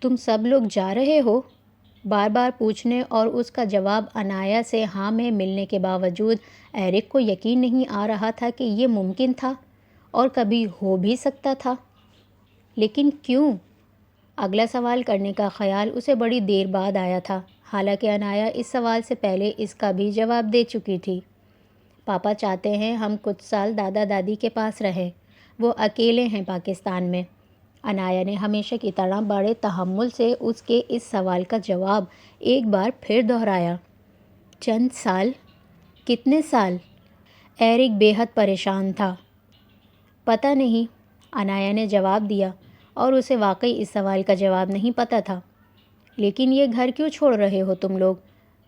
تم سب لوگ جا رہے ہو؟ بار بار پوچھنے اور اس کا جواب انایا سے ہاں میں ملنے کے باوجود ایرک کو یقین نہیں آ رہا تھا کہ یہ ممکن تھا اور کبھی ہو بھی سکتا تھا۔ لیکن کیوں؟ اگلا سوال کرنے کا خیال اسے بڑی دیر بعد آیا تھا، حالانکہ انایا اس سوال سے پہلے اس کا بھی جواب دے چکی تھی۔ پاپا چاہتے ہیں ہم کچھ سال دادا دادی کے پاس رہیں، وہ اکیلے ہیں پاکستان میں۔ انایا نے ہمیشہ کی طرح بڑے تحمل سے اس کے اس سوال کا جواب ایک بار پھر دہرایا۔ چند سال؟ کتنے سال؟ ایرک بے حد پریشان تھا۔ پتہ نہیں، انایا نے جواب دیا، اور اسے واقعی اس سوال کا جواب نہیں پتہ تھا۔ لیکن یہ گھر کیوں چھوڑ رہے ہو تم لوگ؟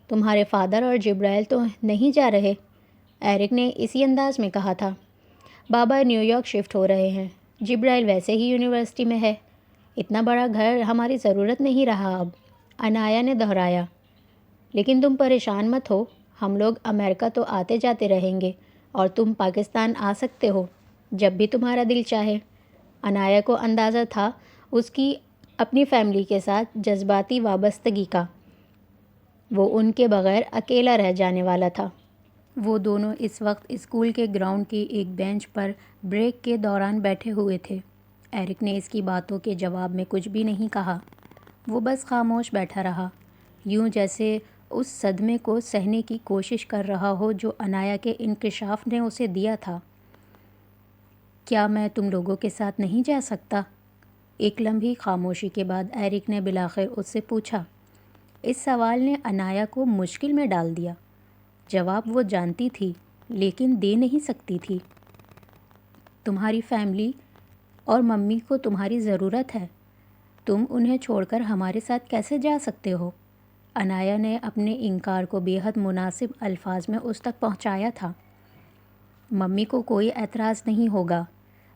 تمہارے فادر اور جبرائیل تو نہیں جا رہے؟ ایرک نے اسی انداز میں کہا تھا۔ بابا نیو یارک شفٹ ہو رہے ہیں، جبرائیل ویسے ہی یونیورسٹی میں ہے، اتنا بڑا گھر ہماری ضرورت نہیں رہا اب، انایا نے دہرایا۔ لیکن تم پریشان مت ہو، ہم لوگ امریکہ تو آتے جاتے رہیں گے اور تم پاکستان آ سکتے ہو جب بھی تمہارا دل چاہے۔ انایا کو اندازہ تھا اس کی اپنی فیملی کے ساتھ جذباتی وابستگی کا، وہ ان کے بغیر اکیلا رہ جانے والا تھا۔ وہ دونوں اس وقت اسکول کے گراؤنڈ کی ایک بینچ پر بریک کے دوران بیٹھے ہوئے تھے۔ ایرک نے اس کی باتوں کے جواب میں کچھ بھی نہیں کہا، وہ بس خاموش بیٹھا رہا، یوں جیسے اس صدمے کو سہنے کی کوشش کر رہا ہو جو انایا کے انکشاف نے اسے دیا تھا۔ کیا میں تم لوگوں کے ساتھ نہیں جا سکتا؟ ایک لمحی خاموشی کے بعد ایرک نے بالآخر اس سے پوچھا۔ اس سوال نے انایا کو مشکل میں ڈال دیا۔ جواب وہ جانتی تھی لیکن دے نہیں سکتی تھی۔ تمہاری فیملی اور ممی کو تمہاری ضرورت ہے، تم انہیں چھوڑ کر ہمارے ساتھ کیسے جا سکتے ہو؟ انایا نے اپنے انکار کو بے حد مناسب الفاظ میں اس تک پہنچایا تھا۔ ممی کو کوئی اعتراض نہیں ہوگا،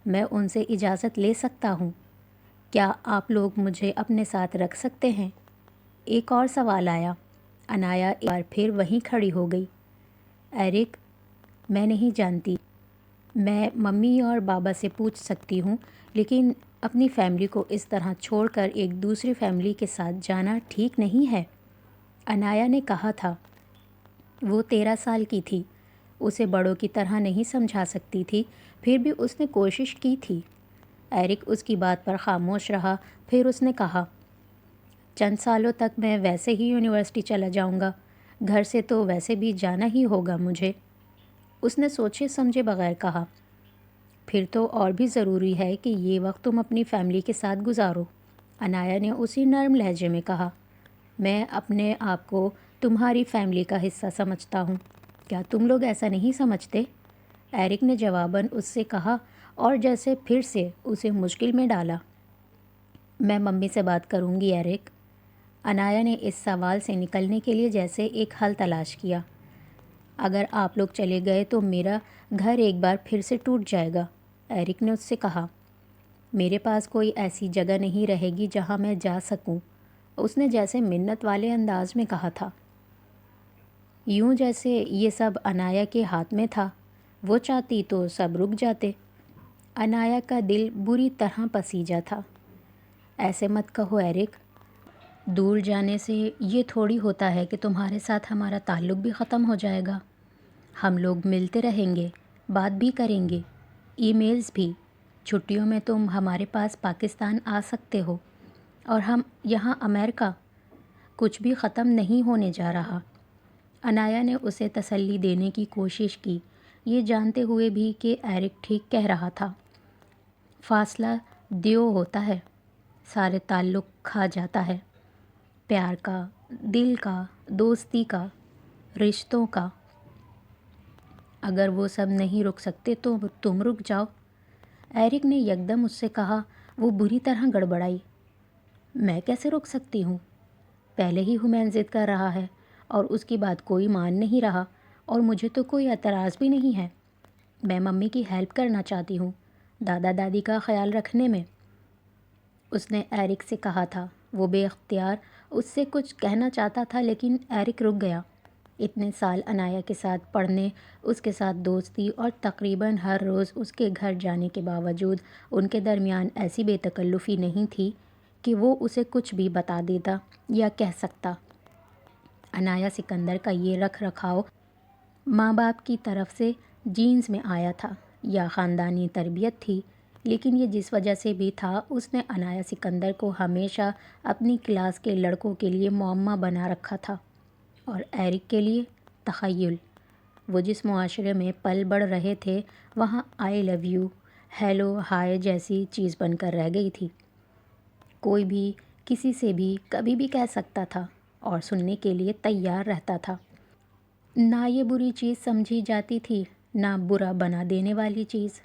میں ان سے اجازت لے سکتا ہوں۔ کیا آپ لوگ مجھے اپنے ساتھ رکھ سکتے ہیں؟ ایک اور سوال آیا۔ انایا ایک بار پھر وہیں کھڑی ہو گئی۔ ایرک، میں نہیں جانتی، میں ممی اور بابا سے پوچھ سکتی ہوں، لیکن اپنی فیملی کو اس طرح چھوڑ کر ایک دوسری فیملی کے ساتھ جانا ٹھیک نہیں ہے، انایا نے کہا تھا۔ وہ 13 سال کی تھی، اسے بڑوں کی طرح نہیں سمجھا سکتی تھی، پھر بھی اس نے کوشش کی تھی۔ ایرک اس کی بات پر خاموش رہا، پھر اس نے کہا، چند سالوں تک میں ویسے ہی یونیورسٹی چلا جاؤں گا، گھر سے تو ویسے بھی جانا ہی ہوگا مجھے۔ اس نے سوچے سمجھے بغیر کہا، پھر تو اور بھی ضروری ہے کہ یہ وقت تم اپنی فیملی کے ساتھ گزارو۔ انایا نے اسی نرم لہجے میں کہا، میں اپنے آپ کو تمہاری فیملی کا حصہ سمجھتا ہوں، کیا تم لوگ ایسا نہیں سمجھتے؟ ایرک نے جواباً اس سے کہا اور جیسے پھر سے اسے مشکل میں ڈالا۔ میں ممی سے بات کروں گی ایرک۔ انایا نے اس سوال سے نکلنے کے لیے جیسے ایک حل تلاش کیا۔ اگر آپ لوگ چلے گئے تو میرا گھر ایک بار پھر سے ٹوٹ جائے گا، ایرک نے اس سے کہا۔ میرے پاس کوئی ایسی جگہ نہیں رہے گی جہاں میں جا سکوں، اس نے جیسے منت والے انداز میں کہا تھا، یوں جیسے یہ سب انایا کے ہاتھ میں تھا، وہ چاہتی تو سب رک جاتے۔ انایا کا دل بری طرح پسیجا تھا۔ ایسے مت کہو ایرک، دور جانے سے یہ تھوڑی ہوتا ہے کہ تمہارے ساتھ ہمارا تعلق بھی ختم ہو جائے گا۔ ہم لوگ ملتے رہیں گے، بات بھی کریں گے، ای میلز بھی۔ چھٹیوں میں تم ہمارے پاس پاکستان آ سکتے ہو، اور ہم یہاں امریکہ، کچھ بھی ختم نہیں ہونے جا رہا۔ انایا نے اسے تسلی دینے کی کوشش کی، یہ جانتے ہوئے بھی کہ ایرک ٹھیک کہہ رہا تھا۔ فاصلہ دیو ہوتا ہے، سارے تعلق کھا جاتا ہے، پیار کا، دل کا، دوستی کا، رشتوں کا۔ اگر وہ سب نہیں رک سکتے تو تم رک جاؤ۔ ایرک نے یکدم اس سے کہا۔ وہ بری طرح گڑبڑائی۔ میں کیسے رک سکتی ہوں؟ پہلے ہی حمین ضد کر رہا ہے اور اس کی بات کوئی مان نہیں رہا، اور مجھے تو کوئی اعتراض بھی نہیں ہے۔ میں ممی کی ہیلپ کرنا چاہتی ہوں، دادا دادی کا خیال رکھنے میں، اس نے ایرک سے کہا تھا۔ وہ بے اختیار اس سے کچھ کہنا چاہتا تھا لیکن ایرک رک گیا۔ اتنے سال انایا کے ساتھ پڑھنے، اس کے ساتھ دوستی اور تقریباً ہر روز اس کے گھر جانے کے باوجود ان کے درمیان ایسی بے تکلفی نہیں تھی کہ وہ اسے کچھ بھی بتا دیتا یا کہہ سکتا۔ عنایہ سکندر کا یہ رکھ رکھاؤ ماں باپ کی طرف سے جینز میں آیا تھا یا خاندانی تربیت تھی، لیکن یہ جس وجہ سے بھی تھا، اس نے عنایہ سکندر کو ہمیشہ اپنی کلاس کے لڑکوں کے لیے معمہ بنا رکھا تھا، اور ایرک کے لیے تخیل۔ وہ جس معاشرے میں پل بڑھ رہے تھے وہاں آئی لو یو، ہیلو، ہائے جیسی چیز بن کر رہ گئی تھی۔ کوئی بھی کسی سے بھی کبھی بھی کہہ سکتا تھا اور سننے کے لیے تیار رہتا تھا۔ نہ یہ بری چیز سمجھی جاتی تھی، نہ برا بنا دینے والی چیز۔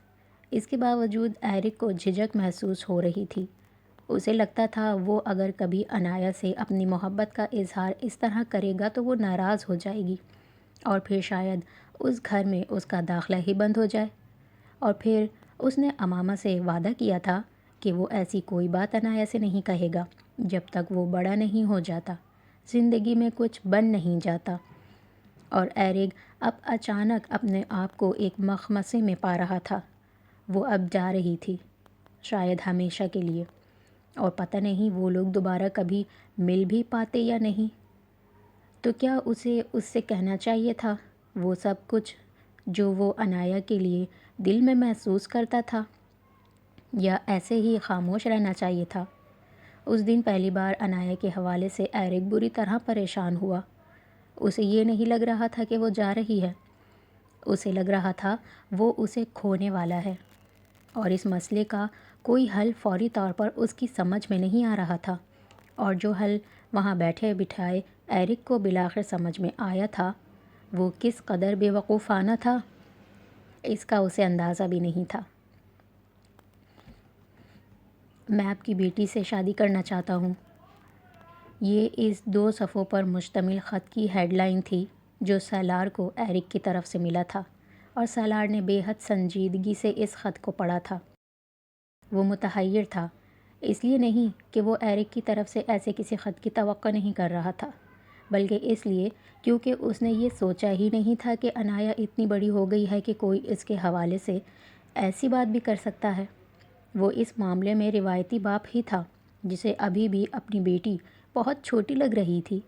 اس کے باوجود ایرک کو جھجک محسوس ہو رہی تھی۔ اسے لگتا تھا وہ اگر کبھی عنایہ سے اپنی محبت کا اظہار اس طرح کرے گا تو وہ ناراض ہو جائے گی، اور پھر شاید اس گھر میں اس کا داخلہ ہی بند ہو جائے۔ اور پھر اس نے امامہ سے وعدہ کیا تھا کہ وہ ایسی کوئی بات عنایہ سے نہیں کہے گا جب تک وہ بڑا نہیں ہو جاتا، زندگی میں کچھ بن نہیں جاتا۔ اور ایرک اب اچانک اپنے آپ کو ایک مخمصے میں پا رہا تھا۔ وہ اب جا رہی تھی، شاید ہمیشہ کے لیے، اور پتہ نہیں وہ لوگ دوبارہ کبھی مل بھی پاتے یا نہیں۔ تو کیا اسے اس سے کہنا چاہیے تھا وہ سب کچھ جو وہ عنایہ کے لیے دل میں محسوس کرتا تھا، یا ایسے ہی خاموش رہنا چاہیے تھا؟ اس دن پہلی بار عنایہ کے حوالے سے ایرک بری طرح پریشان ہوا۔ اسے یہ نہیں لگ رہا تھا کہ وہ جا رہی ہے، اسے لگ رہا تھا وہ اسے کھونے والا ہے، اور اس مسئلے کا کوئی حل فوری طور پر اس کی سمجھ میں نہیں آ رہا تھا، اور جو حل وہاں بیٹھے بٹھائے ایرک کو بالآخر سمجھ میں آیا تھا وہ کس قدر بے وقوفانہ تھا، اس کا اسے اندازہ بھی نہیں تھا۔ میں آپ کی بیٹی سے شادی کرنا چاہتا ہوں، یہ اس 2 صفحوں پر مشتمل خط کی ہیڈ لائن تھی جو سالار کو ایرک کی طرف سے ملا تھا، اور سالار نے بے حد سنجیدگی سے اس خط کو پڑھا تھا۔ وہ متحیر تھا، اس لیے نہیں کہ وہ ایرک کی طرف سے ایسے کسی خط کی توقع نہیں کر رہا تھا، بلکہ اس لیے کیونکہ اس نے یہ سوچا ہی نہیں تھا کہ عنایہ اتنی بڑی ہو گئی ہے کہ کوئی اس کے حوالے سے ایسی بات بھی کر سکتا ہے۔ وہ اس معاملے میں روایتی باپ ہی تھا جسے ابھی بھی اپنی بیٹی بہت چھوٹی لگ رہی تھی۔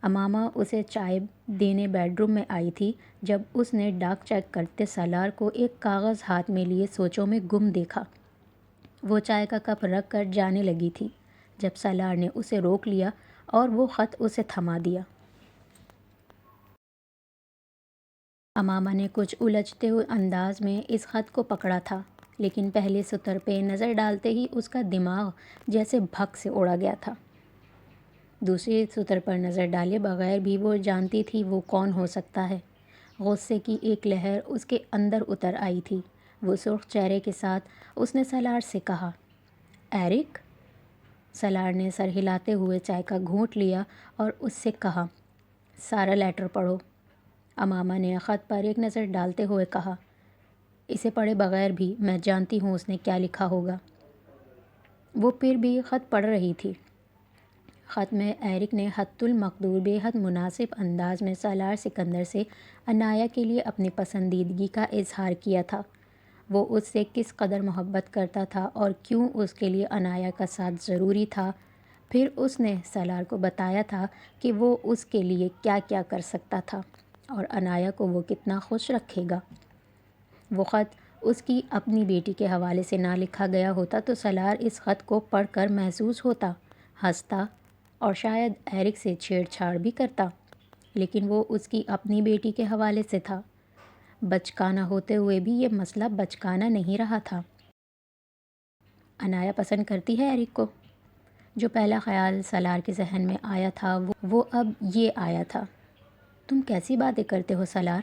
امامہ اسے چائے دینے بیڈ روم میں آئی تھی جب اس نے ڈاک چیک کرتے سالار کو ایک کاغذ ہاتھ میں لیے سوچوں میں گم دیکھا۔ وہ چائے کا کپ رکھ کر جانے لگی تھی جب سالار نے اسے روک لیا اور وہ خط اسے تھما دیا۔ امامہ نے کچھ الجھتے ہوئے انداز میں اس خط کو پکڑا تھا، لیکن پہلے سطر پہ نظر ڈالتے ہی اس کا دماغ جیسے بھگ سے اڑا گیا تھا۔ دوسری سطر پر نظر ڈالے بغیر بھی وہ جانتی تھی وہ کون ہو سکتا ہے۔ غصے کی ایک لہر اس کے اندر اتر آئی تھی۔ وہ سرخ چہرے کے ساتھ اس نے سالار سے کہا، ایرک؟ سالار نے سر ہلاتے ہوئے چائے کا گھونٹ لیا اور اس سے کہا، سارا لیٹر پڑھو۔ امامہ نے خط پر ایک نظر ڈالتے ہوئے کہا، اسے پڑھے بغیر بھی میں جانتی ہوں اس نے کیا لکھا ہوگا۔ وہ پھر بھی خط پڑھ رہی تھی۔ خط میں ایرک نے حد المقدور بے حد مناسب انداز میں سالار سکندر سے عنایہ کے لیے اپنی پسندیدگی کا اظہار کیا تھا۔ وہ اس سے کس قدر محبت کرتا تھا اور کیوں اس کے لیے عنایہ کا ساتھ ضروری تھا۔ پھر اس نے سالار کو بتایا تھا کہ وہ اس کے لیے کیا کیا کر سکتا تھا اور عنایہ کو وہ کتنا خوش رکھے گا۔ وہ خط اس کی اپنی بیٹی کے حوالے سے نہ لکھا گیا ہوتا تو سالار اس خط کو پڑھ کر محظوظ ہوتا، ہنستا اور شاید ایرک سے چھیڑ چھاڑ بھی کرتا، لیکن وہ اس کی اپنی بیٹی کے حوالے سے تھا۔ بچکانہ ہوتے ہوئے بھی یہ مسئلہ بچکانہ نہیں رہا تھا۔ عنایہ پسند کرتی ہے ایرک کو؟ جو پہلا خیال سالار کے ذہن میں آیا تھا وہ اب یہ آیا تھا، تم کیسی باتیں کرتے ہو سالار؟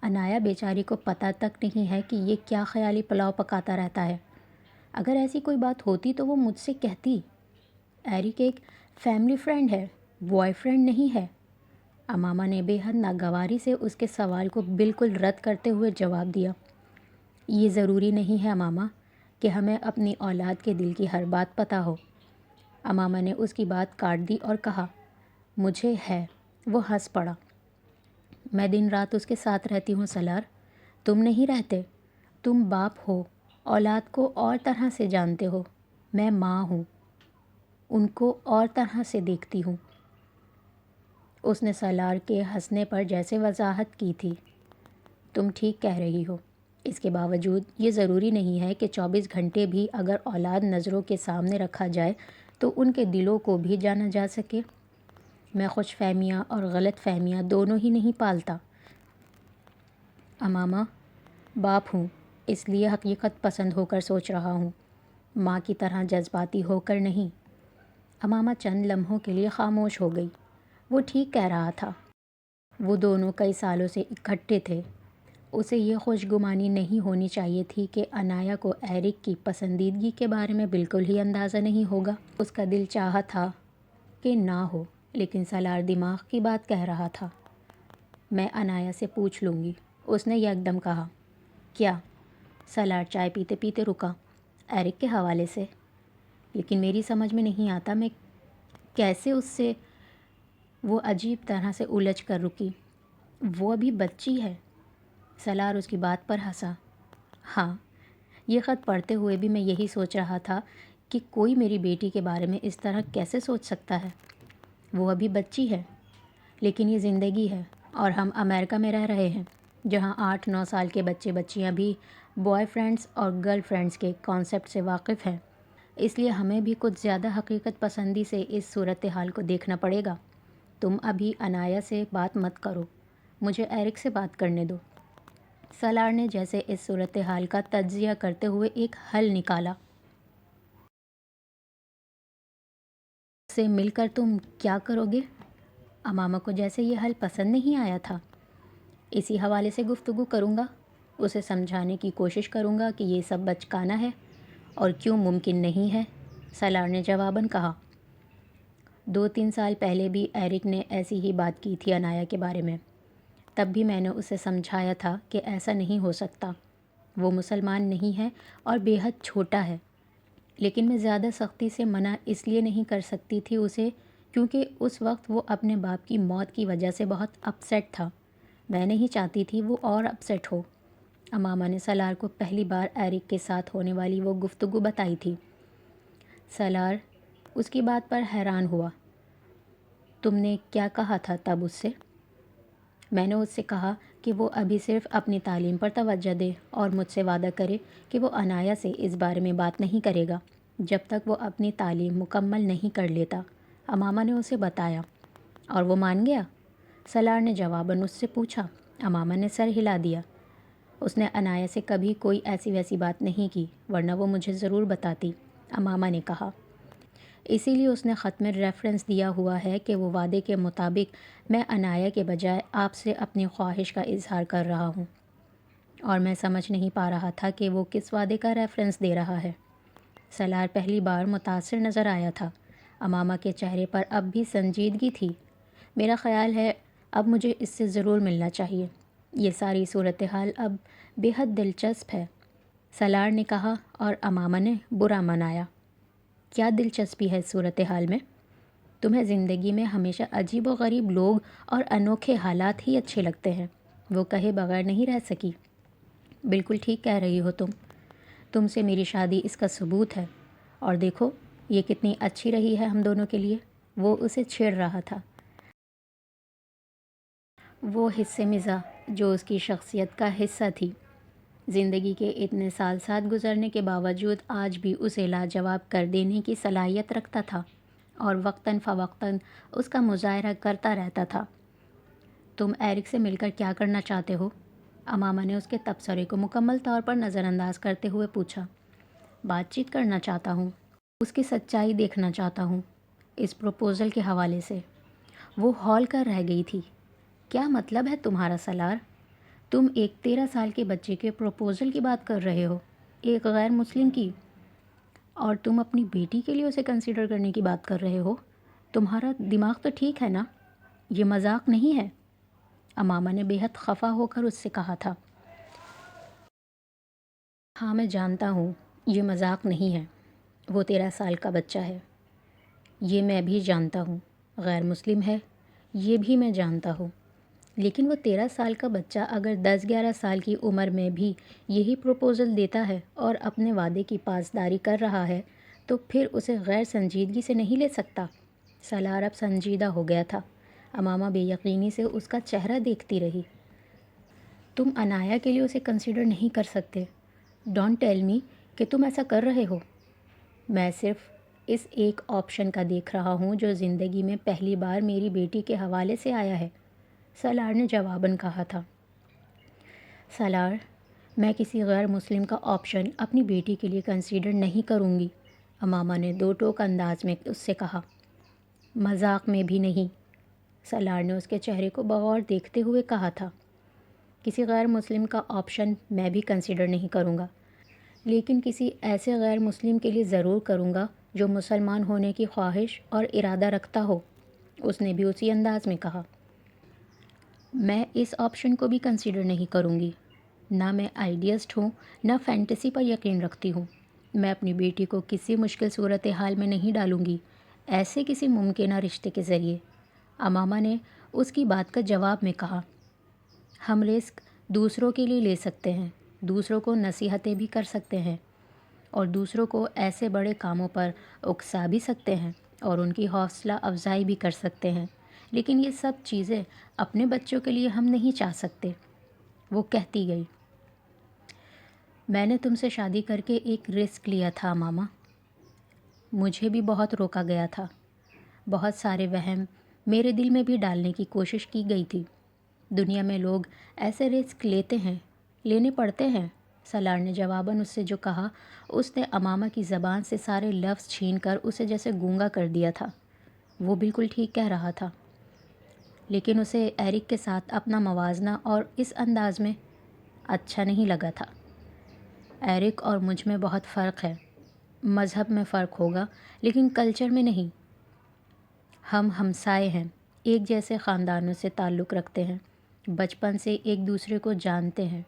عنایہ بیچاری کو پتہ تک نہیں ہے کہ یہ کیا خیالی پلاؤ پکاتا رہتا ہے۔ اگر ایسی کوئی بات ہوتی تو وہ مجھ سے کہتی۔ ایرک ایک فیملی فرینڈ ہے، بوائے فرینڈ نہیں ہے۔ امامہ نے بے حد ناگواری سے اس کے سوال کو بالکل رد کرتے ہوئے جواب دیا، یہ ضروری نہیں ہے امامہ کہ ہمیں اپنی اولاد کے دل کی ہر بات پتہ ہو۔ امامہ نے اس کی بات کاٹ دی اور کہا، مجھے ہے۔ وہ ہنس پڑا، میں دن رات اس کے ساتھ رہتی ہوں سالار، تم نہیں رہتے۔ تم باپ ہو، اولاد کو اور طرح سے جانتے ہو، میں ماں ہوں۔ ان کو اور طرح سے دیکھتی ہوں۔ اس نے سالار کے ہنسنے پر جیسے وضاحت کی تھی، تم ٹھیک کہہ رہی ہو، اس کے باوجود یہ ضروری نہیں ہے کہ 24 گھنٹے بھی اگر اولاد نظروں کے سامنے رکھا جائے تو ان کے دلوں کو بھی جانا جا سکے۔ میں خوش فہمیاں اور غلط فہمیاں دونوں ہی نہیں پالتا امامہ، باپ ہوں، اس لیے حقیقت پسند ہو کر سوچ رہا ہوں، ماں کی طرح جذباتی ہو کر نہیں۔ امامہ چند لمحوں کے لیے خاموش ہو گئی۔ وہ ٹھیک کہہ رہا تھا، وہ دونوں کئی سالوں سے اکٹھے تھے۔ اسے یہ خوش گمانی نہیں ہونی چاہیے تھی کہ عنایہ کو ایرک کی پسندیدگی کے بارے میں بالکل ہی اندازہ نہیں ہوگا۔ اس کا دل چاہا تھا کہ نہ ہو، لیکن سالار دماغ کی بات کہہ رہا تھا۔ میں عنایہ سے پوچھ لوں گی، اس نے یکدم کہا۔ کیا؟ سالار چائے پیتے پیتے رکا۔ ایرک کے حوالے سے؟ لیکن میری سمجھ میں نہیں آتا میں کیسے اس سے؟ وہ عجیب طرح سے الجھ کر رکی۔ وہ ابھی بچی ہے۔ سالار اس کی بات پر ہنسا۔ ہاں، یہ خط پڑھتے ہوئے بھی میں یہی سوچ رہا تھا کہ کوئی میری بیٹی کے بارے میں اس طرح کیسے سوچ سکتا ہے۔ وہ ابھی بچی ہے، لیکن یہ زندگی ہے اور ہم امریکہ میں رہ رہے ہیں، جہاں 8-9 سال کے بچے بچیاں بھی بوائے فرینڈز اور گرل فرینڈز کے کانسیپٹ سے واقف ہیں۔ اس لیے ہمیں بھی کچھ زیادہ حقیقت پسندی سے اس صورتحال کو دیکھنا پڑے گا۔ تم ابھی عنایہ سے بات مت کرو، مجھے ایرک سے بات کرنے دو۔ سالار نے جیسے اس صورتحال کا تجزیہ کرتے ہوئے ایک حل نکالا۔ اس سے مل کر تم کیا کرو گے؟ امامہ کو جیسے یہ حل پسند نہیں آیا تھا۔ اسی حوالے سے گفتگو کروں گا، اسے سمجھانے کی کوشش کروں گا کہ یہ سب بچکانہ ہے اور کیوں ممکن نہیں ہے، سالار نے جواباً کہا۔ 2-3 سال پہلے بھی ایرک نے ایسی ہی بات کی تھی عنایہ کے بارے میں۔ تب بھی میں نے اسے سمجھایا تھا کہ ایسا نہیں ہو سکتا، وہ مسلمان نہیں ہے اور بے حد چھوٹا ہے۔ لیکن میں زیادہ سختی سے منع اس لیے نہیں کر سکتی تھی اسے کیونکہ اس وقت وہ اپنے باپ کی موت کی وجہ سے بہت اپسیٹ تھا۔ میں نہیں چاہتی تھی وہ اور اپسیٹ ہو۔ امامہ نے سالار کو پہلی بار ایرک کے ساتھ ہونے والی وہ گفتگو بتائی تھی۔ سالار اس کی بات پر حیران ہوا۔ تم نے کیا کہا تھا تب اس سے؟ میں نے اس سے کہا کہ وہ ابھی صرف اپنی تعلیم پر توجہ دے اور مجھ سے وعدہ کرے کہ وہ عنایہ سے اس بارے میں بات نہیں کرے گا جب تک وہ اپنی تعلیم مکمل نہیں کر لیتا۔ امامہ نے اسے بتایا۔ اور وہ مان گیا؟ سالار نے جواباً اس سے پوچھا۔ امامہ نے سر ہلا دیا۔ اس نے عنایہ سے کبھی کوئی ایسی ویسی بات نہیں کی، ورنہ وہ مجھے ضرور بتاتی، امامہ نے کہا۔ اسی لیے اس نے خط میں ریفرنس دیا ہوا ہے کہ وہ وعدے کے مطابق میں عنایہ کے بجائے آپ سے اپنی خواہش کا اظہار کر رہا ہوں، اور میں سمجھ نہیں پا رہا تھا کہ وہ کس وعدے کا ریفرنس دے رہا ہے۔ سالار پہلی بار متاثر نظر آیا تھا۔ امامہ کے چہرے پر اب بھی سنجیدگی تھی۔ میرا خیال ہے اب مجھے اس سے ضرور ملنا چاہیے، یہ ساری صورتحال اب بے حد دلچسپ ہے، سالار نے کہا اور امامہ نے برا منایا۔ کیا دلچسپی ہے اس صورتحال میں؟ تمہیں زندگی میں ہمیشہ عجیب و غریب لوگ اور انوکھے حالات ہی اچھے لگتے ہیں، وہ کہے بغیر نہیں رہ سکی۔ بالکل ٹھیک کہہ رہی ہو تم سے میری شادی اس کا ثبوت ہے، اور دیکھو یہ کتنی اچھی رہی ہے ہم دونوں کے لیے۔ وہ اسے چھیڑ رہا تھا۔ وہ حصے مزاح جو اس کی شخصیت کا حصہ تھی، زندگی کے اتنے سال ساتھ گزرنے کے باوجود آج بھی اسے لاجواب کر دینے کی صلاحیت رکھتا تھا، اور وقتاً فوقتاً اس کا مظاہرہ کرتا رہتا تھا۔ تم ایرک سے مل کر کیا کرنا چاہتے ہو؟ امامہ نے اس کے تبصرے کو مکمل طور پر نظر انداز کرتے ہوئے پوچھا۔ بات چیت کرنا چاہتا ہوں، اس کی سچائی دیکھنا چاہتا ہوں، اس پروپوزل کے حوالے سے۔ وہ ہول کر رہ گئی تھی۔ کیا مطلب ہے تمہارا سالار؟ تم ایک 13 سال کے بچے کے پروپوزل کی بات کر رہے ہو، ایک غیر مسلم کی، اور تم اپنی بیٹی کے لیے اسے کنسیڈر کرنے کی بات کر رہے ہو؟ تمہارا دماغ تو ٹھیک ہے نا؟ یہ مذاق نہیں ہے، امامہ نے بے حد خفا ہو کر اس سے کہا تھا۔ ہاں میں جانتا ہوں یہ مذاق نہیں ہے، وہ 13 سال کا بچہ ہے، یہ میں بھی جانتا ہوں، غیر مسلم ہے، یہ بھی میں جانتا ہوں، لیکن وہ 13 سال کا بچہ اگر 10-11 سال کی عمر میں بھی یہی پروپوزل دیتا ہے اور اپنے وعدے کی پاسداری کر رہا ہے تو پھر اسے غیر سنجیدگی سے نہیں لے سکتا؟ سالار اب سنجیدہ ہو گیا تھا۔ امامہ بے یقینی سے اس کا چہرہ دیکھتی رہی۔ تم عنایا کے لیے اسے کنسیڈر نہیں کر سکتے۔ ڈونٹ ٹیل می کہ تم ایسا کر رہے ہو۔ میں صرف اس ایک آپشن کا دیکھ رہا ہوں جو زندگی میں پہلی بار میری بیٹی کے حوالے سے آیا ہے، سالار نے جواباً کہا تھا۔ سالار، میں کسی غیر مسلم کا آپشن اپنی بیٹی کے لیے کنسیڈر نہیں کروں گی، امامہ نے دو ٹوک انداز میں اس سے کہا۔ مذاق میں بھی نہیں، سالار نے اس کے چہرے کو بغور دیکھتے ہوئے کہا تھا۔ کسی غیر مسلم کا آپشن میں بھی کنسیڈر نہیں کروں گا، لیکن کسی ایسے غیر مسلم کے لیے ضرور کروں گا جو مسلمان ہونے کی خواہش اور ارادہ رکھتا ہو، اس نے بھی اسی انداز میں کہا۔ میں اس آپشن کو بھی کنسیڈر نہیں کروں گی۔ نہ میں آئیڈیسٹ ہوں، نہ فینٹیسی پر یقین رکھتی ہوں۔ میں اپنی بیٹی کو کسی مشکل صورتحال میں نہیں ڈالوں گی، ایسے کسی ممکنہ رشتے کے ذریعے، امامہ نے اس کی بات کا جواب میں کہا۔ ہم رسک دوسروں کے لیے لے سکتے ہیں، دوسروں کو نصیحتیں بھی کر سکتے ہیں، اور دوسروں کو ایسے بڑے کاموں پر اکسا بھی سکتے ہیں اور ان کی حوصلہ افزائی بھی کر سکتے ہیں، لیکن یہ سب چیزیں اپنے بچوں کے لیے ہم نہیں چاہ سکتے، وہ کہتی گئی۔ میں نے تم سے شادی کر کے ایک رسک لیا تھا ماما، مجھے بھی بہت روکا گیا تھا، بہت سارے وہم میرے دل میں بھی ڈالنے کی کوشش کی گئی تھی۔ دنیا میں لوگ ایسے رسک لیتے ہیں، لینے پڑتے ہیں، سالار نے جواباً اس سے جو کہا اس نے امامہ کی زبان سے سارے لفظ چھین کر اسے جیسے گونگا کر دیا تھا۔ وہ بالکل ٹھیک کہہ رہا تھا، لیکن اسے ایرک کے ساتھ اپنا موازنہ اور اس انداز میں اچھا نہیں لگا تھا۔ ایرک اور مجھ میں بہت فرق ہے، مذہب میں فرق ہوگا لیکن کلچر میں نہیں۔ ہم ہمسائے ہیں، ایک جیسے خاندانوں سے تعلق رکھتے ہیں، بچپن سے ایک دوسرے کو جانتے ہیں۔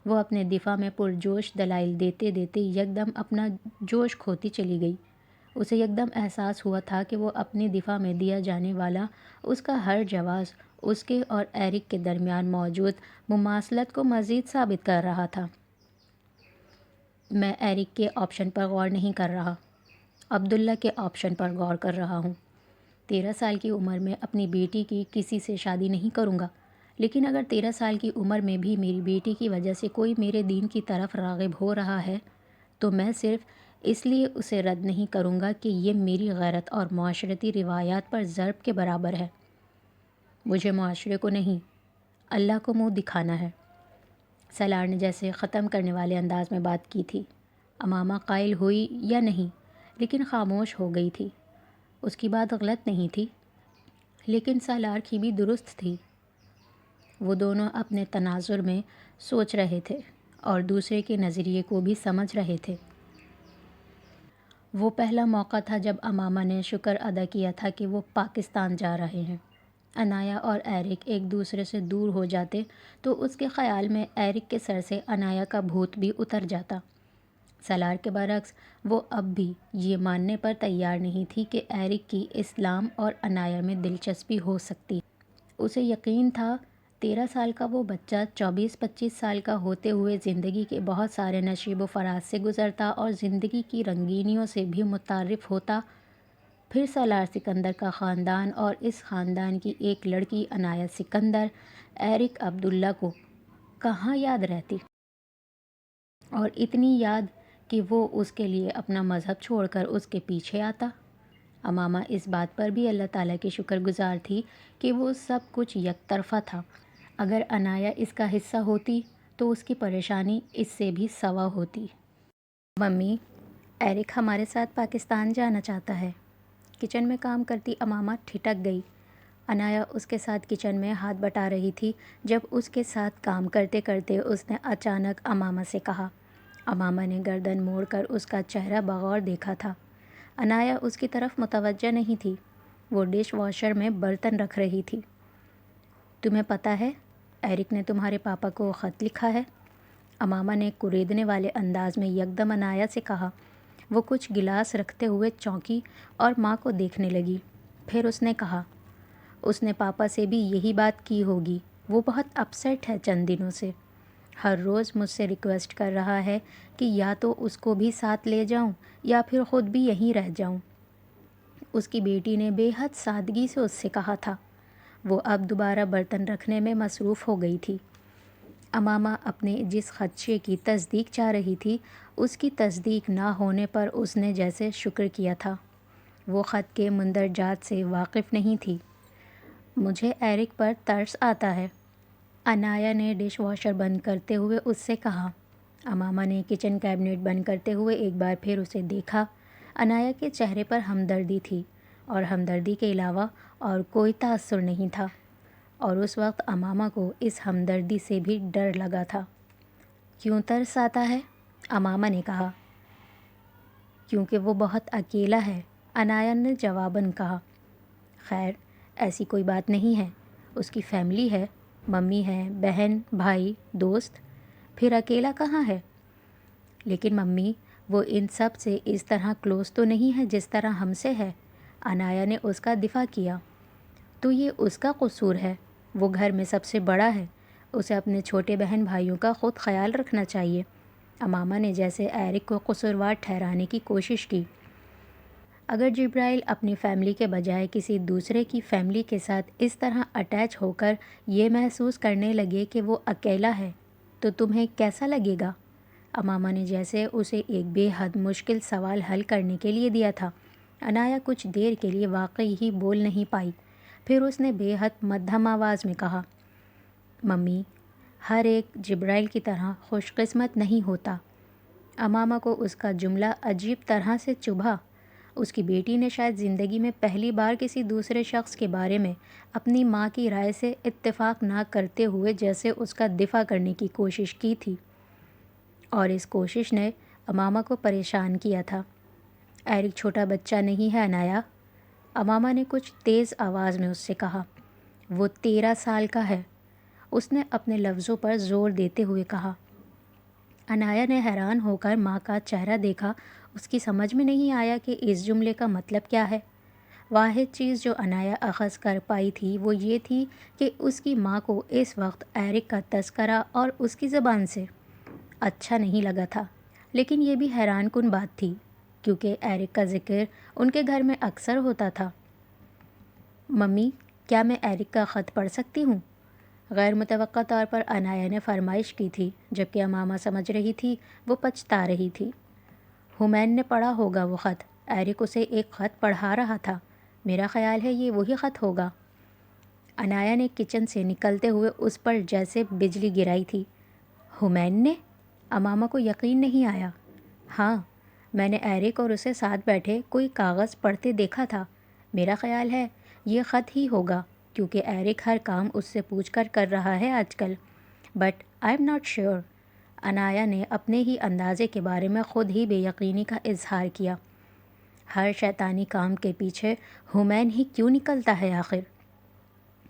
وہ اپنے دفاع میں پرجوش دلائل دیتے دیتے یکدم اپنا جوش کھوتی چلی گئی۔ اسے یکدم احساس ہوا تھا کہ وہ اپنی دفاع میں دیا جانے والا اس کا ہر جواز اس کے اور ایرک کے درمیان موجود مماثلت کو مزید ثابت کر رہا تھا۔ میں ایرک کے آپشن پر غور نہیں کر رہا، عبداللہ کے آپشن پر غور کر رہا ہوں۔ 13 سال کی عمر میں اپنی بیٹی کی کسی سے شادی نہیں کروں گا، لیکن اگر 13 سال کی عمر میں بھی میری بیٹی کی وجہ سے کوئی میرے دین کی طرف راغب ہو رہا ہے تو میں صرف اس لیے اسے رد نہیں کروں گا کہ یہ میری غیرت اور معاشرتی روایات پر ضرب کے برابر ہے۔ مجھے معاشرے کو نہیں، اللہ کو منہ دکھانا ہے، سالار نے جیسے ختم کرنے والے انداز میں بات کی تھی۔ امامہ قائل ہوئی یا نہیں، لیکن خاموش ہو گئی تھی۔ اس کی بات غلط نہیں تھی، لیکن سالار کی بھی درست تھی۔ وہ دونوں اپنے تناظر میں سوچ رہے تھے اور دوسرے کے نظریے کو بھی سمجھ رہے تھے۔ وہ پہلا موقع تھا جب امامہ نے شکر ادا کیا تھا کہ وہ پاکستان جا رہے ہیں۔ عنایا اور ایرک ایک دوسرے سے دور ہو جاتے تو اس کے خیال میں ایرک کے سر سے عنایا کا بھوت بھی اتر جاتا۔ سالار کے برعکس وہ اب بھی یہ ماننے پر تیار نہیں تھی کہ ایرک کی اسلام اور عنایا میں دلچسپی ہو سکتی ہے۔ اسے یقین تھا 13 سال کا وہ بچہ 24-25 سال کا ہوتے ہوئے زندگی کے بہت سارے نشیب و فراز سے گزرتا اور زندگی کی رنگینیوں سے بھی متعارف ہوتا۔ پھر سالار سکندر کا خاندان اور اس خاندان کی ایک لڑکی عنایا سکندر ایرک عبداللہ کو کہاں یاد رہتی، اور اتنی یاد کہ وہ اس کے لیے اپنا مذہب چھوڑ کر اس کے پیچھے آتا۔ امامہ اس بات پر بھی اللہ تعالیٰ کی شکر گزار تھی کہ وہ سب کچھ یک طرفہ تھا۔ اگر عنایا اس کا حصہ ہوتی تو اس کی پریشانی اس سے بھی سوا ہوتی۔ ممی، ایرک ہمارے ساتھ پاکستان جانا چاہتا ہے، کچن میں کام کرتی امامہ ٹھٹک گئی۔ عنایا اس کے ساتھ کچن میں ہاتھ بٹا رہی تھی جب اس کے ساتھ کام کرتے کرتے اس نے اچانک امامہ سے کہا۔ امامہ نے گردن موڑ کر اس کا چہرہ بغور دیکھا تھا۔ عنایا اس کی طرف متوجہ نہیں تھی، وہ ڈش واشر میں برتن رکھ رہی تھی۔ تمہیں پتہ ہے ایرک نے تمہارے پاپا کو خط لکھا ہے، امامہ نے کوریدنے والے انداز میں یکدم عنایا سے کہا۔ وہ کچھ گلاس رکھتے ہوئے چونکی اور ماں کو دیکھنے لگی، پھر اس نے کہا، اس نے پاپا سے بھی یہی بات کی ہوگی، وہ بہت اپسیٹ ہے چند دنوں سے۔ ہر روز مجھ سے ریکویسٹ کر رہا ہے کہ یا تو اس کو بھی ساتھ لے جاؤں یا پھر خود بھی یہیں رہ جاؤں۔ اس کی بیٹی نے بے حد سادگی سے اس سے کہا تھا۔ وہ اب دوبارہ برتن رکھنے میں مصروف ہو گئی تھی۔ امامہ اپنے جس خدشے کی تصدیق چاہ رہی تھی، اس کی تصدیق نہ ہونے پر اس نے جیسے شکر کیا تھا۔ وہ خط کے مندرجات سے واقف نہیں تھی۔ مجھے ایرک پر ترس آتا ہے، انایا نے ڈش واشر بند کرتے ہوئے اس سے کہا۔ امامہ نے کچن کیبنٹ بند کرتے ہوئے ایک بار پھر اسے دیکھا۔ انایا کے چہرے پر ہمدردی تھی، اور ہمدردی کے علاوہ اور کوئی تاثر نہیں تھا، اور اس وقت امامہ کو اس ہمدردی سے بھی ڈر لگا تھا۔ کیوں ترس آتا ہے؟ امامہ نے کہا۔ کیونکہ وہ بہت اکیلا ہے، انایا نے جواباً کہا۔ خیر، ایسی کوئی بات نہیں ہے، اس کی فیملی ہے، ممی ہے، بہن، بھائی، دوست، پھر اکیلا کہاں ہے؟ لیکن ممی، وہ ان سب سے اس طرح کلوز تو نہیں ہے جس طرح ہم سے ہے، انایا نے اس کا دفاع کیا۔ تو یہ اس کا قصور ہے، وہ گھر میں سب سے بڑا ہے، اسے اپنے چھوٹے بہن بھائیوں کا خود خیال رکھنا چاہیے۔ امامہ نے جیسے ایرک کو قصوروار ٹھہرانے کی کوشش کی۔ اگر جبرائیل اپنی فیملی کے بجائے کسی دوسرے کی فیملی کے ساتھ اس طرح اٹیچ ہو کر یہ محسوس کرنے لگے کہ وہ اکیلا ہے، تو تمہیں کیسا لگے گا؟ امامہ نے جیسے اسے ایک بے حد مشکل سوال حل کرنے کے لیے دیا تھا۔ انایا کچھ دیر کے لیے واقعی ہی بول نہیں پائی، پھر اس نے بے حد مدھم آواز میں کہا، ممی، ہر ایک جبرائیل کی طرح خوش قسمت نہیں ہوتا۔ امامہ کو اس کا جملہ عجیب طرح سے چبھا۔ اس کی بیٹی نے شاید زندگی میں پہلی بار کسی دوسرے شخص کے بارے میں اپنی ماں کی رائے سے اتفاق نہ کرتے ہوئے جیسے اس کا دفاع کرنے کی کوشش کی تھی، اور اس کوشش نے امامہ کو پریشان کیا تھا۔ ایرک چھوٹا بچہ نہیں ہے انایا، امامہ نے کچھ تیز آواز میں اس سے کہا۔ وہ 13 سال کا ہے، اس نے اپنے لفظوں پر زور دیتے ہوئے کہا۔ انایا نے حیران ہو کر ماں کا چہرہ دیکھا۔ اس کی سمجھ میں نہیں آیا کہ اس جملے کا مطلب کیا ہے۔ واحد چیز جو انایا اخذ کر پائی تھی وہ یہ تھی کہ اس کی ماں کو اس وقت ایرک کا تذکرہ اور اس کی زبان سے اچھا نہیں لگا تھا، لیکن یہ بھی حیران کن بات تھی، کیونکہ ایرک کا ذکر ان کے گھر میں اکثر ہوتا تھا۔ ممی، کیا میں ایرک کا خط پڑھ سکتی ہوں؟ غیر متوقع طور پر انایا نے فرمائش کی تھی، جبکہ امامہ سمجھ رہی تھی وہ پچھتا رہی تھی۔ ہومین نے پڑھا ہوگا وہ خط، ایرک اسے ایک خط پڑھا رہا تھا، میرا خیال ہے یہ وہی خط ہوگا۔ انایا نے کچن سے نکلتے ہوئے اس پر جیسے بجلی گرائی تھی۔ ہومین نے؟ امامہ کو یقین نہیں آیا۔ ہاں، میں نے ایرک اور اسے ساتھ بیٹھے کوئی کاغذ پڑھتے دیکھا تھا، میرا خیال ہے یہ خط ہی ہوگا، کیونکہ ایرک ہر کام اس سے پوچھ کر رہا ہے آج کل، but I am not sure. Anaya نے اپنے ہی اندازے کے بارے میں خود ہی بے یقینی کا اظہار کیا۔ ہر شیطانی کام کے پیچھے ہومین ہی کیوں نکلتا ہے آخر؟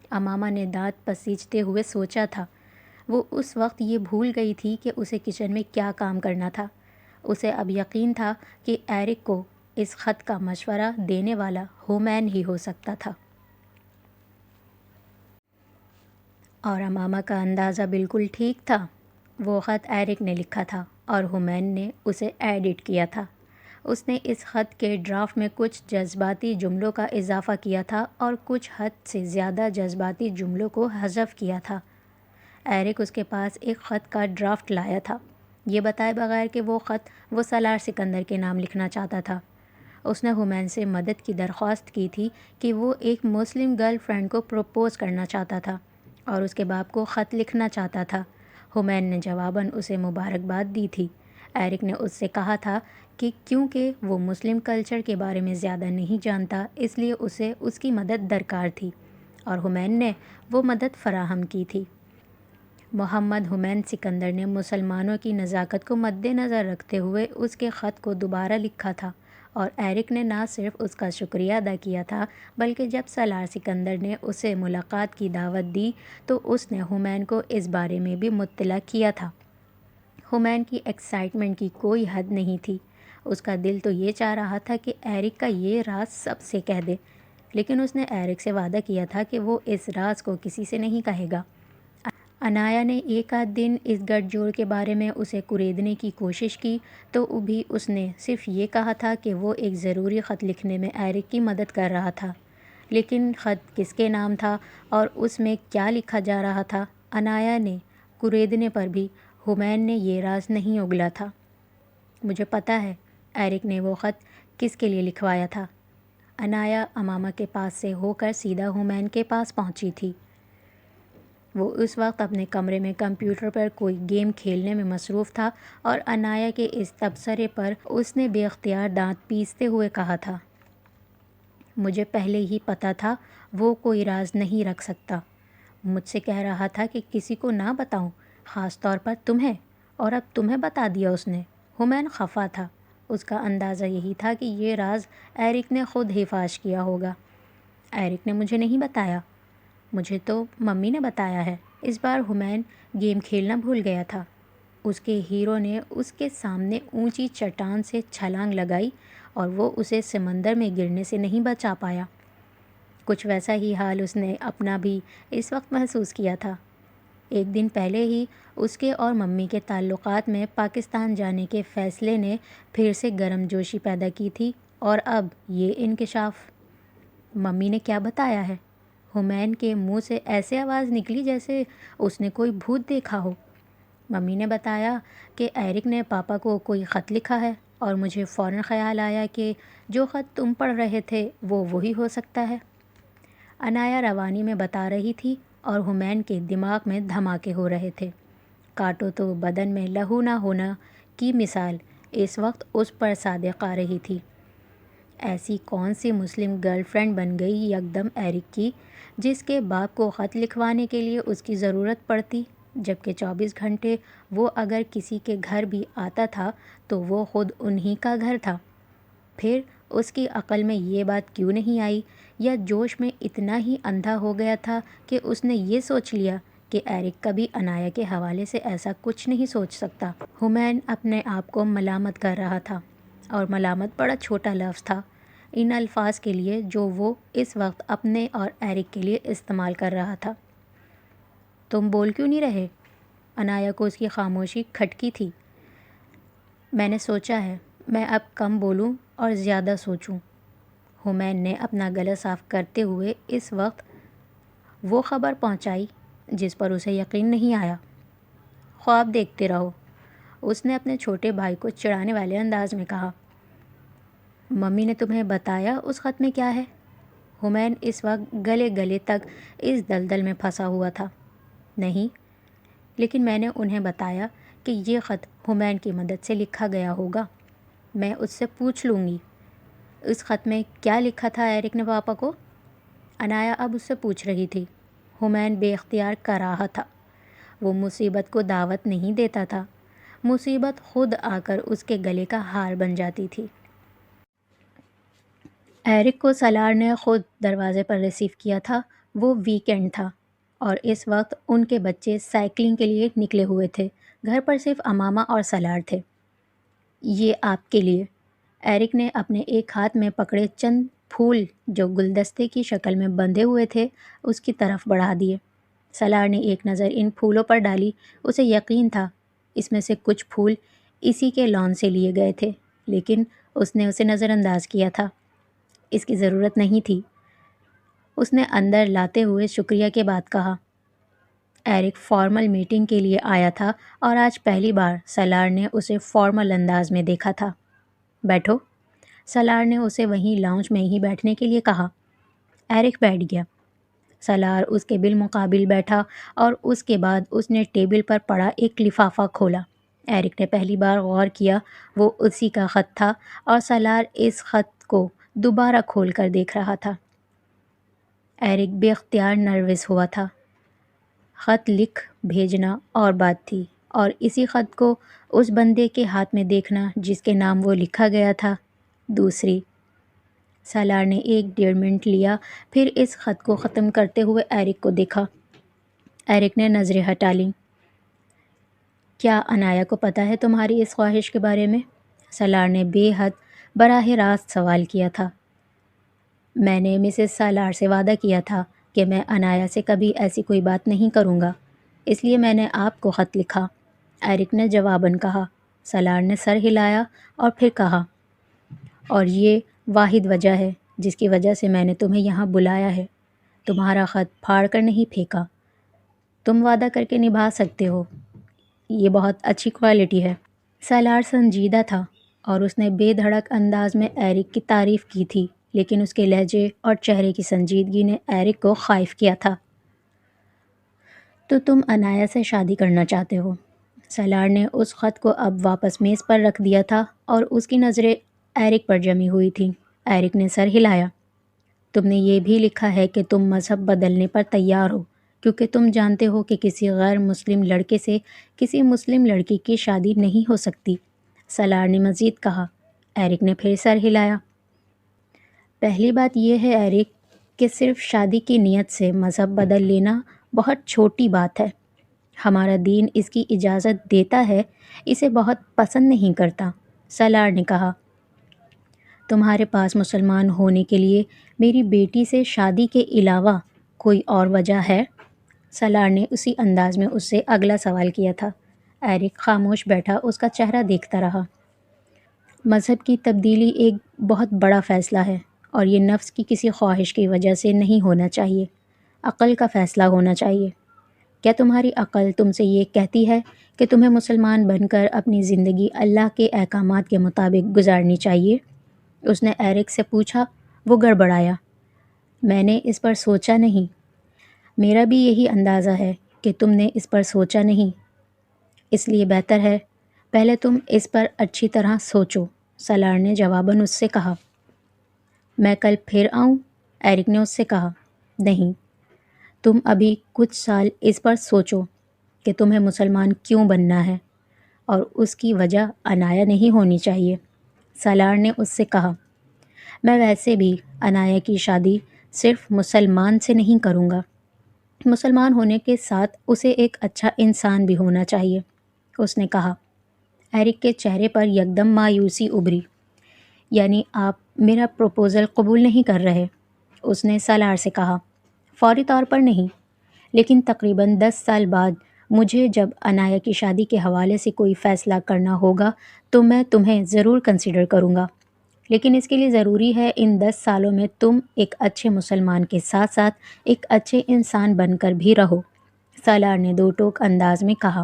امامہ نے دانت پسیجتے ہوئے سوچا تھا۔ وہ اس وقت یہ بھول گئی تھی کہ اسے کچن میں کیا کام کرنا تھا۔ اسے اب یقین تھا کہ ایرک کو اس خط کا مشورہ دینے والا ہومین ہی ہو سکتا تھا۔ اور امامہ کا اندازہ بالکل ٹھیک تھا۔ وہ خط ایرک نے لکھا تھا اور ہومین نے اسے ایڈٹ کیا تھا۔ اس نے اس خط کے ڈرافٹ میں کچھ جذباتی جملوں کا اضافہ کیا تھا اور کچھ حد سے زیادہ جذباتی جملوں کو حذف کیا تھا۔ ایرک اس کے پاس ایک خط کا ڈرافٹ لایا تھا، یہ بتائے بغیر کہ وہ خط وہ سالار سکندر کے نام لکھنا چاہتا تھا۔ اس نے ہومین سے مدد کی درخواست کی تھی کہ وہ ایک مسلم گرل فرینڈ کو پروپوز کرنا چاہتا تھا اور اس کے باپ کو خط لکھنا چاہتا تھا۔ ہومین نے جواباً اسے مبارکباد دی تھی۔ ایرک نے اس سے کہا تھا کہ کیونکہ وہ مسلم کلچر کے بارے میں زیادہ نہیں جانتا، اس لیے اسے اس کی مدد درکار تھی، اور ہومین نے وہ مدد فراہم کی تھی۔ محمد ہومین سکندر نے مسلمانوں کی نزاکت کو مد نظر رکھتے ہوئے اس کے خط کو دوبارہ لکھا تھا، اور ایرک نے نہ صرف اس کا شکریہ ادا کیا تھا، بلکہ جب سالار سکندر نے اسے ملاقات کی دعوت دی تو اس نے ہومین کو اس بارے میں بھی مطلع کیا تھا۔ ہومین کی ایکسائٹمنٹ کی کوئی حد نہیں تھی۔ اس کا دل تو یہ چاہ رہا تھا کہ ایرک کا یہ راز سب سے کہہ دے، لیکن اس نے ایرک سے وعدہ کیا تھا کہ وہ اس راز کو کسی سے نہیں کہے گا۔ انایا نے ایک آدھ دن اس گٹھ جوڑ کے بارے میں اسے کریدنے کی کوشش کی تو بھی اس نے صرف یہ کہا تھا کہ وہ ایک ضروری خط لکھنے میں ایرک کی مدد کر رہا تھا، لیکن خط کس کے نام تھا اور اس میں کیا لکھا جا رہا تھا، انایا نے کریدنے پر بھی ہومین نے یہ راز نہیں اگلا تھا۔ مجھے پتہ ہے ایرک نے وہ خط کس کے لیے لکھوایا تھا۔ انایا امامہ کے پاس سے ہو کر سیدھا ہومین کے پاس پہنچی تھی۔ وہ اس وقت اپنے کمرے میں کمپیوٹر پر کوئی گیم کھیلنے میں مصروف تھا اور انایا کے اس تبصرے پر اس نے بے اختیار دانت پیستے ہوئے کہا تھا، مجھے پہلے ہی پتہ تھا وہ کوئی راز نہیں رکھ سکتا۔ مجھ سے کہہ رہا تھا کہ کسی کو نہ بتاؤں، خاص طور پر تمہیں، اور اب تمہیں بتا دیا اس نے۔ ہومین خفا تھا، اس کا اندازہ یہی تھا کہ یہ راز ایرک نے خود ہی فاش کیا ہوگا۔ ایرک نے مجھے نہیں بتایا، مجھے تو ممی نے بتایا ہے۔ اس بار ہومین گیم کھیلنا بھول گیا تھا۔ اس کے ہیرو نے اس کے سامنے اونچی چٹان سے چھلانگ لگائی اور وہ اسے سمندر میں گرنے سے نہیں بچا پایا۔ کچھ ویسا ہی حال اس نے اپنا بھی اس وقت محسوس کیا تھا۔ ایک دن پہلے ہی اس کے اور ممی کے تعلقات میں پاکستان جانے کے فیصلے نے پھر سے گرم جوشی پیدا کی تھی، اور اب یہ انکشاف۔ ممی نے کیا بتایا ہے؟ ہومین کے منہ سے ایسے آواز نکلی جیسے اس نے کوئی بھوت دیکھا ہو۔ ممی نے بتایا کہ ایرک نے پاپا کو کوئی خط لکھا ہے، اور مجھے فوراً خیال آیا کہ جو خط تم پڑھ رہے تھے وہ وہی ہو سکتا ہے۔ انایا روانی میں بتا رہی تھی اور ہومین کے دماغ میں دھماکے ہو رہے تھے۔ کاٹو تو بدن میں لہو نہ ہونا کی مثال اس وقت اس پر صادق آ رہی تھی۔ ایسی کون سی مسلم گرل فرینڈ بن گئی یکدم ایرک کی، جس کے باپ کو خط لکھوانے کے لیے اس کی ضرورت پڑتی، جبکہ 24 گھنٹے وہ اگر کسی کے گھر بھی آتا تھا تو وہ خود انہی کا گھر تھا۔ پھر اس کی عقل میں یہ بات کیوں نہیں آئی، یا جوش میں اتنا ہی اندھا ہو گیا تھا کہ اس نے یہ سوچ لیا کہ ایرک کبھی انایا کے حوالے سے ایسا کچھ نہیں سوچ سکتا۔ ہومین اپنے آپ کو ملامت کر رہا تھا، اور ملامت بڑا چھوٹا لفظ تھا ان الفاظ کے لیے جو وہ اس وقت اپنے اور ایرک کے لیے استعمال کر رہا تھا۔ تم بول کیوں نہیں رہے؟ انایا کو اس کی خاموشی کھٹکی تھی۔ میں نے سوچا ہے میں اب کم بولوں اور زیادہ سوچوں۔ ہومین نے اپنا گلا صاف کرتے ہوئے اس وقت وہ خبر پہنچائی جس پر اسے یقین نہیں آیا۔ خواب دیکھتے رہو، اس نے اپنے چھوٹے بھائی کو چڑھانے والے انداز میں کہا۔ ممی نے تمہیں بتایا اس خط میں کیا ہے؟ ہومین اس وقت گلے تک اس دلدل میں پھنسا ہوا تھا۔ نہیں، لیکن میں نے انہیں بتایا کہ یہ خط ہومین کی مدد سے لکھا گیا ہوگا۔ میں اس سے پوچھ لوں گی اس خط میں کیا لکھا تھا ایرک نے پاپا کو۔ انایا اب اس سے پوچھ رہی تھی۔ ہومین بے اختیار کر رہا تھا۔ وہ مصیبت کو دعوت نہیں دیتا تھا، مصیبت خود آ کر اس کے گلے کا ہار بن جاتی تھی۔ ایرک کو سالار نے خود دروازے پر ریسیو کیا تھا۔ وہ ویکینڈ تھا اور اس وقت ان کے بچے سائیکلنگ کے لیے نکلے ہوئے تھے۔ گھر پر صرف امامہ اور سالار تھے۔ یہ آپ کے لیے۔ ایرک نے اپنے ایک ہاتھ میں پکڑے چند پھول جو گلدستے کی شکل میں بندھے ہوئے تھے اس کی طرف بڑھا دیے۔ سالار نے ایک نظر ان پھولوں پر ڈالی۔ اسے یقین تھا اس میں سے کچھ پھول اسی کے لان سے لیے گئے تھے، لیکن اس نے اسے نظر انداز کیا تھا۔ اس کی ضرورت نہیں تھی، اس نے اندر لاتے ہوئے شکریہ کے بعد کہا۔ ایرک فارمل میٹنگ کے لیے آیا تھا اور آج پہلی بار سالار نے اسے فارمل انداز میں دیکھا تھا۔ بیٹھو، سالار نے اسے وہیں لاؤنج میں ہی بیٹھنے کے لیے کہا۔ ایرک بیٹھ گیا۔ سالار اس کے بالمقابل بیٹھا اور اس کے بعد اس نے ٹیبل پر پڑا ایک لفافہ کھولا۔ ایرک نے پہلی بار غور کیا، وہ اسی کا خط تھا اور سالار اس خط کو دوبارہ کھول کر دیکھ رہا تھا۔ ایرک بے اختیار نروس ہوا تھا۔ خط لکھ بھیجنا اور بات تھی، اور اسی خط کو اس بندے کے ہاتھ میں دیکھنا جس کے نام وہ لکھا گیا تھا دوسری۔ سالار نے 1.5 منٹ لیا، پھر اس خط کو ختم کرتے ہوئے ایرک کو دیکھا۔ ایرک نے نظریں ہٹا لیں۔ کیا انایا کو پتہ ہے تمہاری اس خواہش کے بارے میں؟ سالار نے بے حد براہ راست سوال کیا تھا۔ میں نے مسز سالار سے وعدہ کیا تھا کہ میں انایا سے کبھی ایسی کوئی بات نہیں کروں گا۔ اس لیے میں نے آپ کو خط لکھا، ایرک نے جواباً کہا۔ سالار نے سر ہلایا اور پھر کہا، اور یہ واحد وجہ ہے جس کی وجہ سے میں نے تمہیں یہاں بلایا ہے۔ تمہارا خط پھاڑ کر نہیں پھینکا۔ تم وعدہ کر کے نبھا سکتے ہو، یہ بہت اچھی کوالٹی ہے۔ سالار سنجیدہ تھا اور اس نے بے دھڑک انداز میں ایرک کی تعریف کی تھی، لیکن اس کے لہجے اور چہرے کی سنجیدگی نے ایرک کو خائف کیا تھا۔ تو تم انایا سے شادی کرنا چاہتے ہو؟ سالار نے اس خط کو اب واپس میز پر رکھ دیا تھا اور اس کی نظریں ایرک پر جمی ہوئی تھیں۔ ایرک نے سر ہلایا۔ تم نے یہ بھی لکھا ہے کہ تم مذہب بدلنے پر تیار ہو کیونکہ تم جانتے ہو کہ کسی غیر مسلم لڑکے سے کسی مسلم لڑکی کی شادی نہیں ہو سکتی، سالار نے مزید کہا۔ ایرک نے پھر سر ہلایا۔ پہلی بات یہ ہے ایرک کہ صرف شادی کی نیت سے مذہب بدل لینا بہت چھوٹی بات ہے۔ ہمارا دین اس کی اجازت دیتا ہے، اسے بہت پسند نہیں کرتا، سالار نے کہا۔ تمہارے پاس مسلمان ہونے کے لیے میری بیٹی سے شادی کے علاوہ کوئی اور وجہ ہے؟ سالار نے اسی انداز میں اس سے اگلا سوال کیا تھا۔ ایرک خاموش بیٹھا اس کا چہرہ دیکھتا رہا۔ مذہب کی تبدیلی ایک بہت بڑا فیصلہ ہے اور یہ نفس کی کسی خواہش کی وجہ سے نہیں ہونا چاہیے، عقل کا فیصلہ ہونا چاہیے۔ کیا تمہاری عقل تم سے یہ کہتی ہے کہ تمہیں مسلمان بن کر اپنی زندگی اللہ کے احکامات کے مطابق گزارنی چاہیے؟ اس نے ایرک سے پوچھا۔ وہ گڑبڑایا۔ میں نے اس پر سوچا نہیں۔ میرا بھی یہی اندازہ ہے کہ تم نے اس پر سوچا نہیں، اس لیے بہتر ہے پہلے تم اس پر اچھی طرح سوچو، سالار نے جواباً اس سے کہا۔ میں کل پھر آؤں؟ ایرک نے اس سے کہا۔ نہیں، تم ابھی کچھ سال اس پر سوچو کہ تمہیں مسلمان کیوں بننا ہے، اور اس کی وجہ انایا نہیں ہونی چاہیے، سالار نے اس سے کہا۔ میں ویسے بھی انایا کی شادی صرف مسلمان سے نہیں کروں گا، مسلمان ہونے کے ساتھ اسے ایک اچھا انسان بھی ہونا چاہیے، اس نے کہا۔ ایرک کے چہرے پر یکدم مایوسی ابھری۔ یعنی آپ میرا پروپوزل قبول نہیں کر رہے؟ اس نے سالار سے کہا۔ فوری طور پر نہیں، لیکن تقریباً 10 سال بعد مجھے جب انایا کی شادی کے حوالے سے کوئی فیصلہ کرنا ہوگا تو میں تمہیں ضرور کنسیڈر کروں گا، لیکن اس کے لیے ضروری ہے ان 10 سالوں میں تم ایک اچھے مسلمان کے ساتھ ساتھ ایک اچھے انسان بن کر بھی رہو، سالار نے دو ٹوک انداز میں کہا۔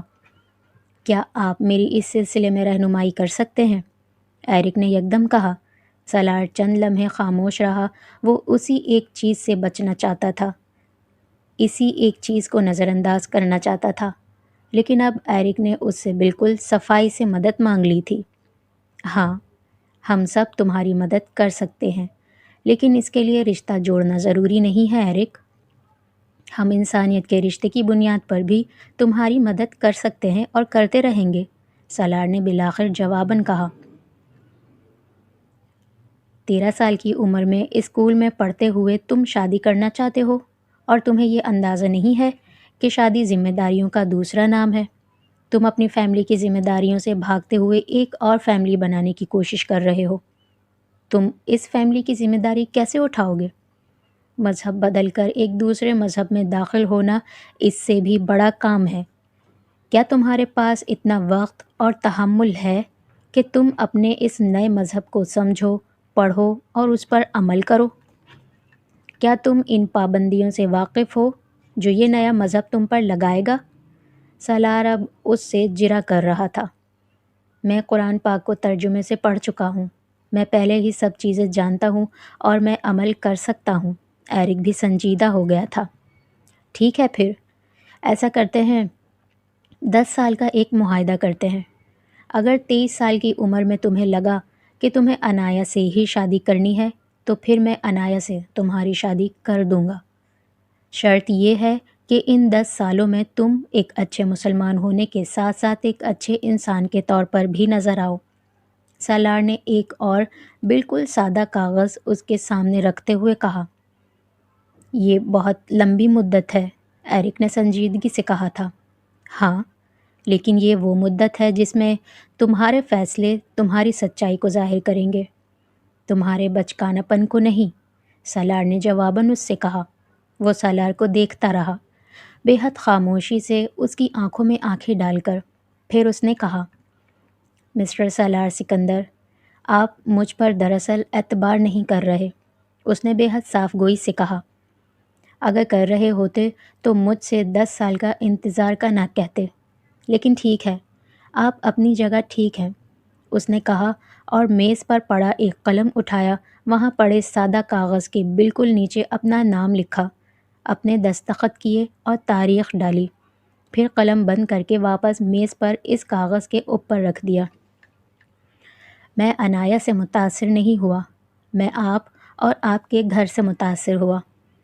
کیا آپ میری اس سلسلے میں رہنمائی کر سکتے ہیں؟ ایرک نے یکدم کہا۔ سالار چند لمحے خاموش رہا۔ وہ اسی ایک چیز سے بچنا چاہتا تھا، اسی ایک چیز کو نظر انداز کرنا چاہتا تھا، لیکن اب ایرک نے اس سے بالکل صفائی سے مدد مانگ لی تھی۔ ہاں، ہم سب تمہاری مدد کر سکتے ہیں، لیکن اس کے لیے رشتہ جوڑنا ضروری نہیں ہے ایرک۔ ہم انسانیت کے رشتے کی بنیاد پر بھی تمہاری مدد کر سکتے ہیں اور کرتے رہیں گے، سالار نے بالآخر جواباً کہا۔ 13 سال کی عمر میں اسکول میں پڑھتے ہوئے تم شادی کرنا چاہتے ہو، اور تمہیں یہ اندازہ نہیں ہے کہ شادی ذمہ داریوں کا دوسرا نام ہے۔ تم اپنی فیملی کی ذمہ داریوں سے بھاگتے ہوئے ایک اور فیملی بنانے کی کوشش کر رہے ہو۔ تم اس فیملی کی ذمہ داری کیسے اٹھاؤ گے؟ مذہب بدل کر ایک دوسرے مذہب میں داخل ہونا اس سے بھی بڑا کام ہے۔ کیا تمہارے پاس اتنا وقت اور تحمل ہے کہ تم اپنے اس نئے مذہب کو سمجھو، پڑھو اور اس پر عمل کرو؟ کیا تم ان پابندیوں سے واقف ہو جو یہ نیا مذہب تم پر لگائے گا؟ سالار اب اس سے جرا کر رہا تھا۔ میں قرآن پاک کو ترجمے سے پڑھ چکا ہوں، میں پہلے ہی سب چیزیں جانتا ہوں اور میں عمل کر سکتا ہوں۔ ایرک بھی سنجیدہ ہو گیا تھا۔ ٹھیک ہے، پھر ایسا کرتے ہیں، 10 سال کا ایک معاہدہ کرتے ہیں۔ اگر 23 سال کی عمر میں تمہیں لگا کہ تمہیں انایا سے ہی شادی کرنی ہے تو پھر میں انایا سے تمہاری شادی کر دوں گا۔ شرط یہ ہے کہ ان 10 سالوں میں تم ایک اچھے مسلمان ہونے کے ساتھ ساتھ ایک اچھے انسان کے طور پر بھی نظر آؤ، سالار نے ایک اور بالکل سادہ کاغذ اس کے سامنے رکھتے ہوئے کہا۔ یہ بہت لمبی مدت ہے، ایرک نے سنجیدگی سے کہا تھا۔ ہاں، لیکن یہ وہ مدت ہے جس میں تمہارے فیصلے تمہاری سچائی کو ظاہر کریں گے، تمہارے بچکانہ پن کو نہیں، سالار نے جواباً اس سے کہا۔ وہ سالار کو دیکھتا رہا۔ بے حد خاموشی سے اس کی آنکھوں میں آنکھیں ڈال کر پھر اس نے کہا، مسٹر سالار سکندر، آپ مجھ پر دراصل اعتبار نہیں کر رہے۔ اس نے بے حد صاف گوئی سے کہا، اگر کر رہے ہوتے تو مجھ سے 10 سال کا انتظار کا نہ کہتے، لیکن ٹھیک ہے، آپ اپنی جگہ ٹھیک ہیں، اس نے کہا اور میز پر پڑا ایک قلم اٹھایا، وہاں پڑے سادہ کاغذ کے بالکل نیچے اپنا نام لکھا، اپنے دستخط کیے اور تاریخ ڈالی، پھر قلم بند کر کے واپس میز پر اس کاغذ کے اوپر رکھ دیا۔ میں عنایہ سے متاثر نہیں ہوا، میں آپ اور آپ کے گھر سے متاثر ہوا،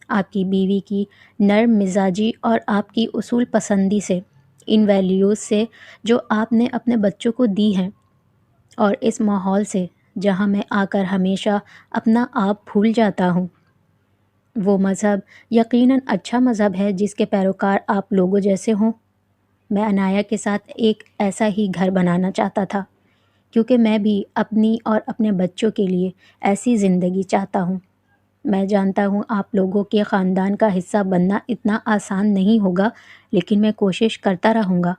آپ کی بیوی کی نرم مزاجی اور آپ کی اصول پسندی سے، ان ویلیوز سے جو آپ نے اپنے بچوں کو دی ہیں، اور اس ماحول سے جہاں میں آ کر ہمیشہ اپنا آپ بھول جاتا ہوں۔ وہ مذہب یقیناً اچھا مذہب ہے جس کے پیروکار آپ لوگوں جیسے ہوں۔ میں عنایہ کے ساتھ ایک ایسا ہی گھر بنانا چاہتا تھا، کیونکہ میں بھی اپنی اور اپنے بچوں کے لیے ایسی زندگی چاہتا ہوں۔ میں جانتا ہوں آپ لوگوں کے خاندان کا حصہ بننا اتنا آسان نہیں ہوگا، لیکن میں کوشش کرتا رہوں گا،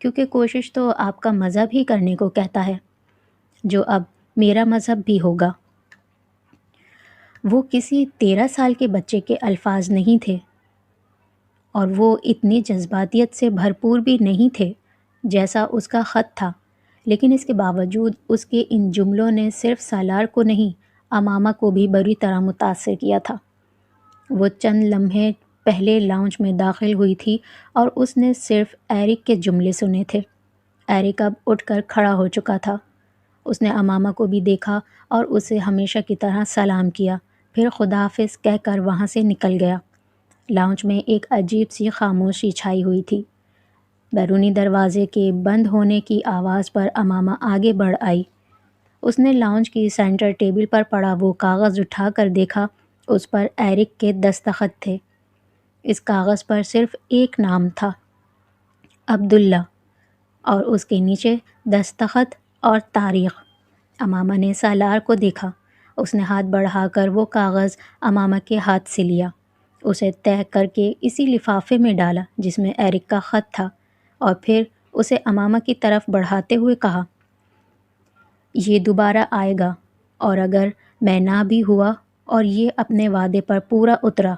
کیونکہ کوشش تو آپ کا مذہب ہی کرنے کو کہتا ہے، جو اب میرا مذہب بھی ہوگا۔ وہ کسی 13 سال کے بچے کے الفاظ نہیں تھے، اور وہ اتنی جذباتیت سے بھرپور بھی نہیں تھے جیسا اس کا خط تھا، لیکن اس کے باوجود اس کے ان جملوں نے صرف سالار کو نہیں، امامہ کو بھی بری طرح متاثر کیا تھا۔ وہ چند لمحے پہلے لاؤنج میں داخل ہوئی تھی اور اس نے صرف ایرک کے جملے سنے تھے۔ ایرک اب اٹھ کر کھڑا ہو چکا تھا۔ اس نے امامہ کو بھی دیکھا اور اسے ہمیشہ کی طرح سلام کیا، پھر خدا حافظ کہہ کر وہاں سے نکل گیا۔ لاؤنج میں ایک عجیب سی خاموشی چھائی ہوئی تھی۔ بیرونی دروازے کے بند ہونے کی آواز پر امامہ آگے بڑھ آئی۔ اس نے لاؤنج کی سینٹر ٹیبل پر پڑا وہ کاغذ اٹھا کر دیکھا، اس پر ایرک کے دستخط تھے۔ اس کاغذ پر صرف ایک نام تھا، عبداللہ، اور اس کے نیچے دستخط اور تاریخ۔ امامہ نے سالار کو دیکھا۔ اس نے ہاتھ بڑھا کر وہ کاغذ امامہ کے ہاتھ سے لیا، اسے تہہ کر کے اسی لفافے میں ڈالا جس میں ایرک کا خط تھا، اور پھر اسے امامہ کی طرف بڑھاتے ہوئے کہا، یہ دوبارہ آئے گا، اور اگر میں نہ بھی ہوا اور یہ اپنے وعدے پر پورا اترا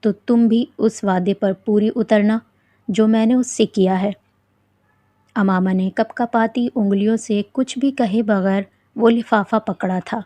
تو تم بھی اس وعدے پر پوری اترنا جو میں نے اس سے کیا ہے۔ امامہ نے کپکپاتی انگلیوں سے کچھ بھی کہے بغیر وہ لفافہ پکڑا تھا۔